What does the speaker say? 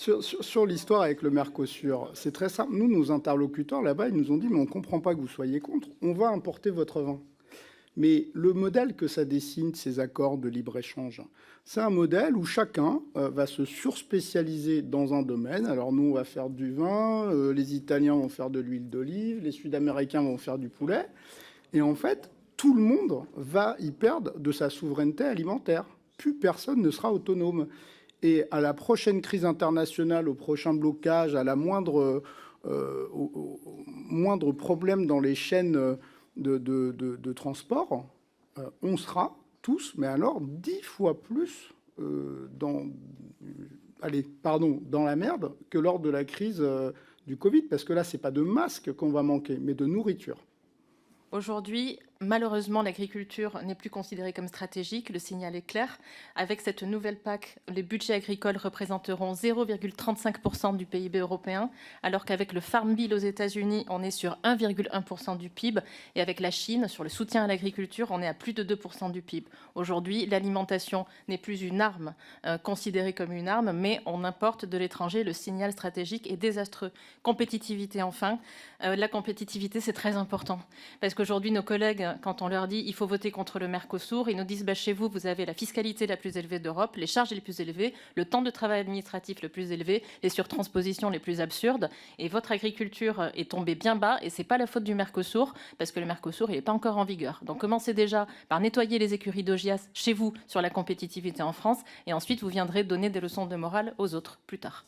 Sur l'histoire avec le Mercosur, c'est très simple. Nous, nos interlocuteurs là-bas, ils nous ont dit, mais on ne comprend pas que vous soyez contre. On va importer votre vin. Mais le modèle que ça dessine, ces accords de libre-échange, c'est un modèle où chacun va se surspécialiser dans un domaine. Alors nous, on va faire du vin, les Italiens vont faire de l'huile d'olive, les Sud-Américains vont faire du poulet. Et en fait, tout le monde va y perdre de sa souveraineté alimentaire. Plus personne ne sera autonome. Et à la prochaine crise internationale, au prochain blocage, à la au moindre problème dans les chaînes de transport, on sera tous, mais alors 10 fois plus dans la merde que lors de la crise du Covid, parce que là, c'est pas de masques qu'on va manquer, mais de nourriture. Aujourd'hui, malheureusement, l'agriculture n'est plus considérée comme stratégique. Le signal est clair. Avec cette nouvelle PAC, les budgets agricoles représenteront 0,35% du PIB européen, alors qu'avec le Farm Bill aux États-Unis, on est sur 1,1% du PIB. Et avec la Chine, sur le soutien à l'agriculture, on est à plus de 2% du PIB. Aujourd'hui, l'alimentation n'est plus une arme considérée comme une arme, mais on importe de l'étranger. Le signal stratégique est désastreux. Compétitivité, enfin. La compétitivité, c'est très important. Parce qu'aujourd'hui, nos collègues, quand on leur dit il faut voter contre le Mercosur, ils nous disent chez vous, vous avez la fiscalité la plus élevée d'Europe, les charges les plus élevées, le temps de travail administratif le plus élevé, les surtranspositions les plus absurdes. Et votre agriculture est tombée bien bas et ce n'est pas la faute du Mercosur, parce que le Mercosur, il n'est pas encore en vigueur. Donc commencez déjà par nettoyer les écuries d'Augias chez vous sur la compétitivité en France et ensuite vous viendrez donner des leçons de morale aux autres plus tard.